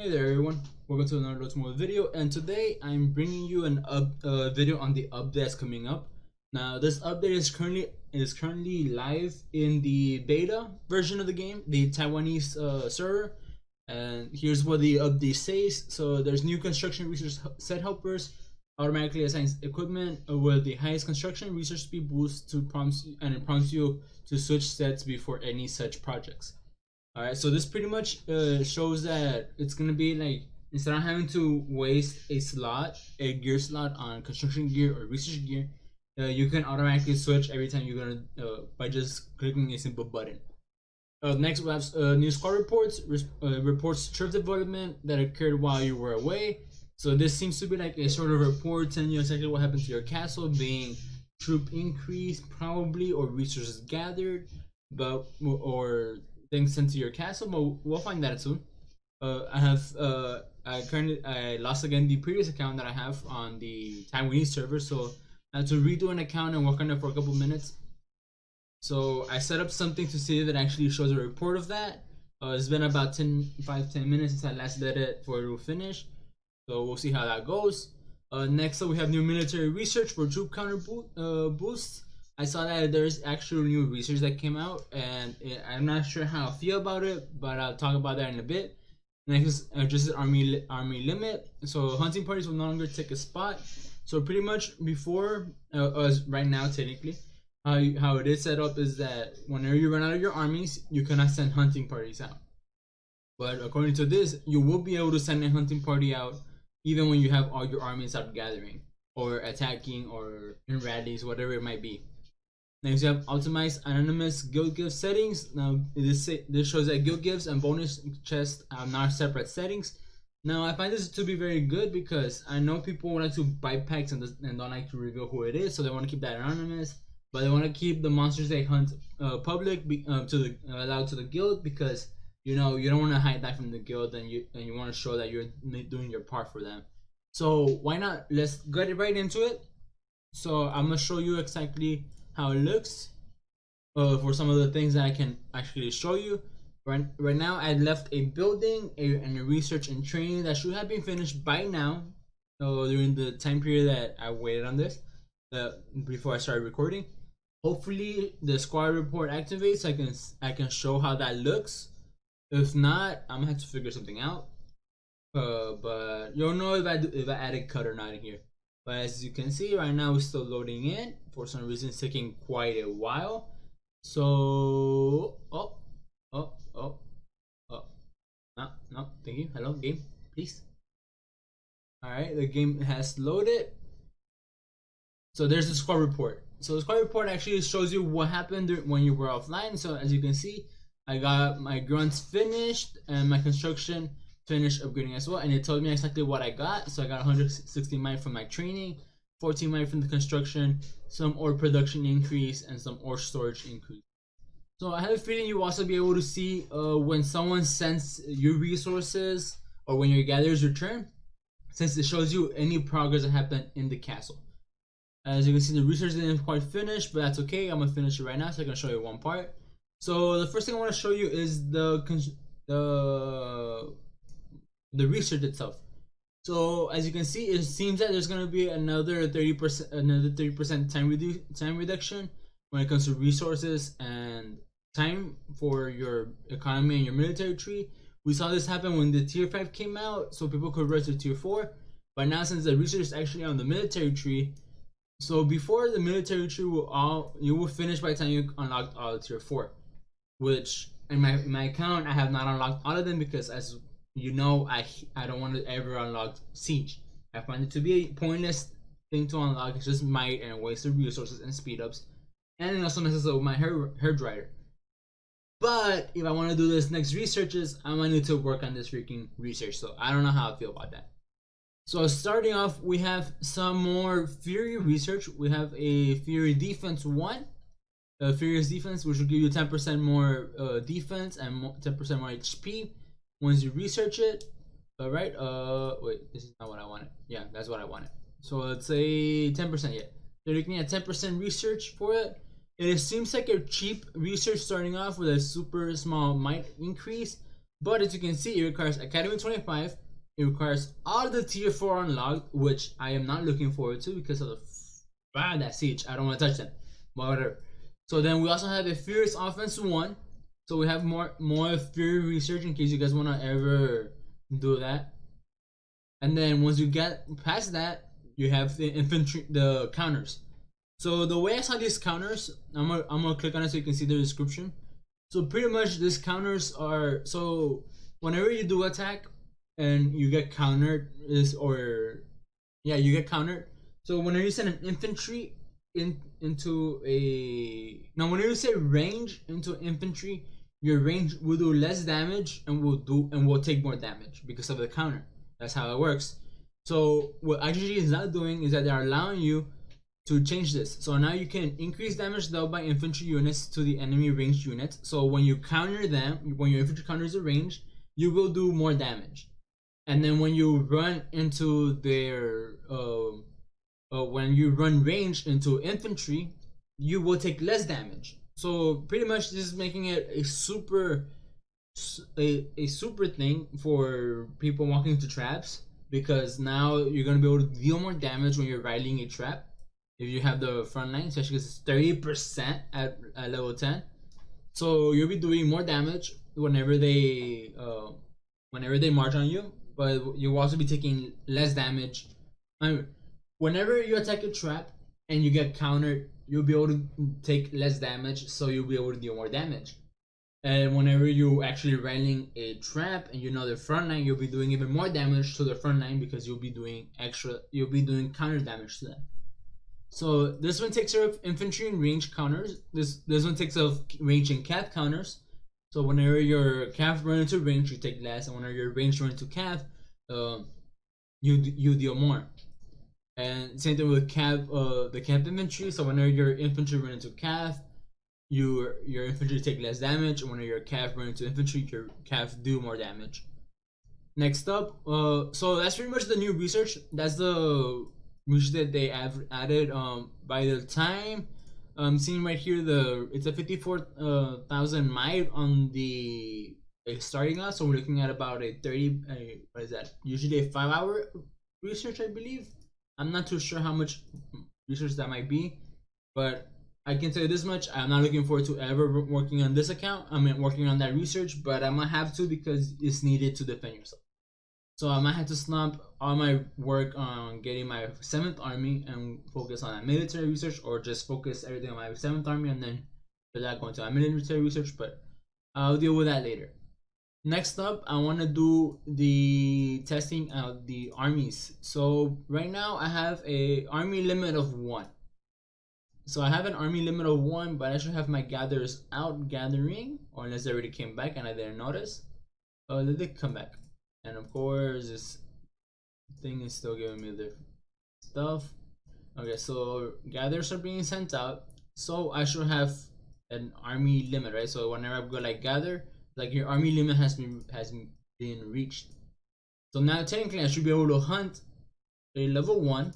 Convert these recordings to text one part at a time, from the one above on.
Hey there everyone, welcome to another Locomotive video, and today I'm bringing you an video on the update that's coming up. Now this update is currently live in the beta version of the game, the Taiwanese server, and here's what the update says. So there's new construction research set helpers, automatically assigns equipment with the highest construction research speed boost to prompts, and it prompts you to switch sets before any such projects. Alright, so this pretty much shows that it's gonna be like, instead of having to waste a gear slot on construction gear or research gear, you can automatically switch every time you're gonna by just clicking a simple button. Next we have new squad reports, reports troop development that occurred while you were away. So this seems to be like a sort of report telling you exactly what happened to your castle, being troop increase probably, or resources gathered, but or things sent to your castle, but we'll find that soon. I lost again the previous account that I have on the Taiwanese server, so I had to redo an account and work on it for a couple minutes. So I set up something to see that actually shows a report of that. It's been about 10 minutes since I last did it for it to finish, so we'll see how that goes. Next up we have new military research for troop counter boosts. I saw that there's actual new research that came out, and I'm not sure how I feel about it, but I'll talk about that in a bit. Next is army limit. So hunting parties will no longer take a spot. So pretty much before, right now technically, how it is set up is that whenever you run out of your armies, you cannot send hunting parties out. But according to this, you will be able to send a hunting party out even when you have all your armies out gathering or attacking or in rallies, whatever it might be. Next, you have optimized anonymous guild gift settings. Now, this shows that guild gifts and bonus chests are not separate settings. Now, I find this to be very good because I know people like to buy packs and don't like to reveal who it is, so they want to keep that anonymous. But they want to keep the monsters they hunt public allowed to the guild, because you know you don't want to hide that from the guild, and you want to show that you're doing your part for them. So why not? Let's get right into it. So I'm gonna show you exactly how it looks for some of the things that I can actually show you. Right now I left a building and a research and training that should have been finished by now, during the time period that I waited on this before I started recording. Hopefully the squad report activates. I can show how that looks. If not, I'm gonna have to figure something out, but you'll know if I add a cut or not in here. But as you can see, right now it's still loading in. For some reason, it's taking quite a while. So, no, thank you. Hello, game, please. All right, the game has loaded. So there's the squad report. So the squad report actually shows you what happened when you were offline. So as you can see, I got my grunts finished and my construction finished upgrading as well, and it told me exactly what I got. So I got 160 might from my training, 14 might from the construction, some ore production increase, and some ore storage increase. So I have a feeling you also be able to see when someone sends you resources or when your gatherers return, since it shows you any progress that happened in the castle. As you can see, the research didn't quite finish, but that's okay. I'm gonna finish it right now, so I can show you one part. So the first thing I want to show you is the research itself. So as you can see, it seems that there's gonna be another 30% time reduction when it comes to resources and time for your economy and your military tree. We saw this happen when the tier 5 came out, so people could rush to tier 4. But now, since the research is actually on the military tree, so before the military tree you will finish by the time you unlock all tier 4, which in my account I have not unlocked all of them, because as you know, I don't want to ever unlock siege. I find it to be a pointless thing to unlock. It's just might and waste of resources and speed ups, and it also messes up my hair dryer. But if I want to do this next researches, I'm gonna need to work on this freaking research. So I don't know how I feel about that. So starting off, we have some more Fury research. We have a Fury Defense 1, Furious Defense, which will give you 10% more defense and 10% more HP once you research it. Alright, wait, this is not what I wanted. Yeah, that's what I wanted. So let's say 10%, yeah. They're looking at 10% research for it. It seems like a cheap research starting off with a super small might increase, But as you can see, it requires Academy 25. It requires all the tier 4 unlocked, which I am not looking forward to because of the that siege. I don't want to touch them. But whatever. So then we also have a Furious Offense 1. So we have more Fury research in case you guys want to ever do that. And then once you get past that, you have the infantry, the counters. So the way I saw these counters, I'm gonna click on it so you can see the description. So pretty much these counters are, so whenever you do attack and you get countered you get countered. So whenever you send an infantry into a, now whenever you say range into infantry, your range will do less damage and will take more damage because of the counter. That's how it works. So what IGG is not doing is that they're allowing you to change this. So now you can increase damage dealt by infantry units to the enemy ranged units. So when you counter them, when your infantry counters a range, you will do more damage. And then when you run into their when you run range into infantry, you will take less damage. So pretty much this is making it a super thing for people walking into traps, because now you're gonna be able to deal more damage when you're riding a trap if you have the front line, especially because it's 30% at level 10. So you'll be doing more damage whenever they march on you, but you'll also be taking less damage. Whenever you attack a trap and you get countered, you'll be able to take less damage, so you'll be able to deal more damage. And whenever you actually rallying a trap and you know the front line, you'll be doing even more damage to the front line because you'll be doing counter damage to them. So this one takes care of infantry and range counters. This one takes care of range and cav counters. So whenever your cav run into range, you take less, and whenever your range run into cav, you deal more. And same thing with cav, the cav infantry. So whenever your infantry run into cav, your infantry take less damage, and whenever your cav run into infantry, your cav do more damage. Next up, so that's pretty much the new research. That's the research that they have added. By the time seeing right here, it's a 54,000 might on the starting out. So we're looking at about a 30. What is that? Usually a 5-hour research, I believe. I'm not too sure how much research that might be, but I can tell you this much: I'm not looking forward to ever working on this account. I mean, working on that research, but I might have to because it's needed to defend yourself. So I might have to slump all my work on getting my 7th army and focus on that military research, or just focus everything on my 7th army and then for that go into my military research. But I'll deal with that later. Next up, I want to do the testing of the armies. So right now I have a army limit of 1. So I have an army limit of 1, but I should have my gatherers out gathering, or unless they already came back and I didn't notice. Oh, they did come back. And of course, this thing is still giving me the stuff. Okay, so gatherers are being sent out. So I should have an army limit, right? So whenever I go like gather, like your army limit has been reached. So now technically I should be able to hunt a level 1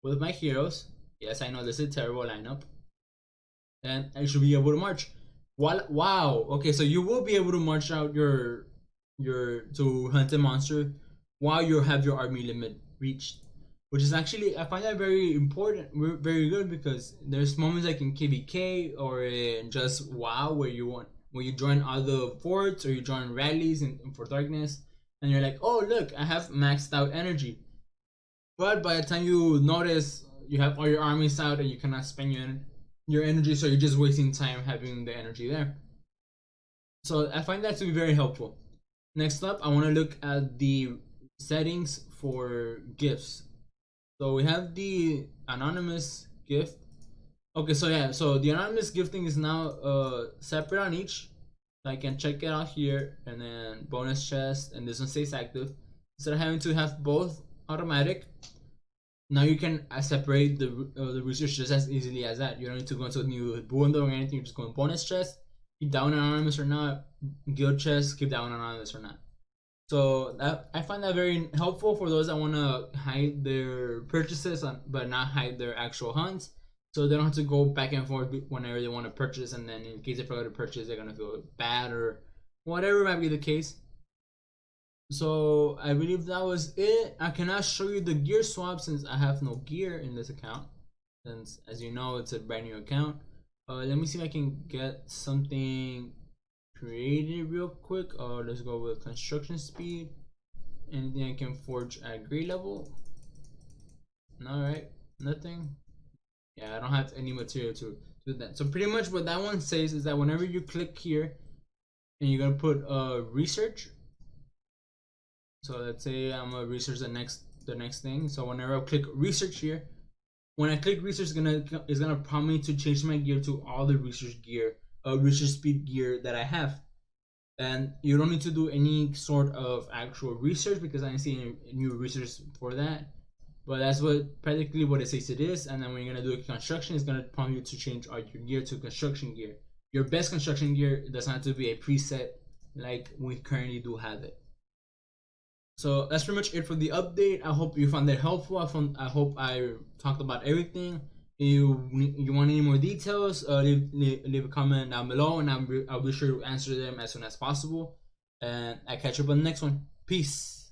with my heroes. Yes, I know this is a terrible lineup. And I should be able to march. Wow. Okay, so you will be able to march out your to hunt a monster while you have your army limit reached, which is actually, I find that very important, very good, because there's moments like in KVK or in just WoW where you join other forts or you join rallies in Fort Darkness, and you're like, oh look, I have maxed out energy, but by the time you notice you have all your armies out and you cannot spend your energy, so you're just wasting time having the energy there. So I find that to be very helpful. Next up, I want to look at the settings for gifts. So we have the anonymous gift. Okay, so yeah, so the anonymous gifting is now separate on each. So I can check it out here, and then bonus chest, and this one stays active. Instead of having to have both automatic, now you can separate the research just as easily as that. You don't need to go into a new bundle or anything. You just go in bonus chest, keep that one anonymous or not. Guild chest, keep that one anonymous or not. So that, I find that very helpful for those that want to hide their purchases but not hide their actual hunts. So they don't have to go back and forth whenever they want to purchase, and then in case they forget to purchase, they're gonna feel bad or whatever might be the case. So I believe that was it. I cannot show you the gear swap since I have no gear in this account, since as you know it's a brand new account. Let me see if I can get something created real quick. Let's go with construction speed. Anything I can forge at grade level? Alright, nothing. Yeah, I don't have any material to do that. So pretty much what that one says is that whenever you click here and you're gonna put research. So let's say I'm gonna research the next thing. So whenever I click research here, when I click research, it's gonna prompt me to change my gear to all the research gear, research speed gear that I have. And you don't need to do any sort of actual research because I didn't see any new research for that. But that's practically what it says it is. And then when you're gonna do a construction, it's gonna prompt you to change all your gear to construction gear. Your best construction gear doesn't have to be a preset like we currently do have it. So that's pretty much it for the update. I hope you found that helpful. I hope I talked about everything. If you want any more details, leave a comment down below, and I'll be sure to answer them as soon as possible. And I catch you up on the next one. Peace.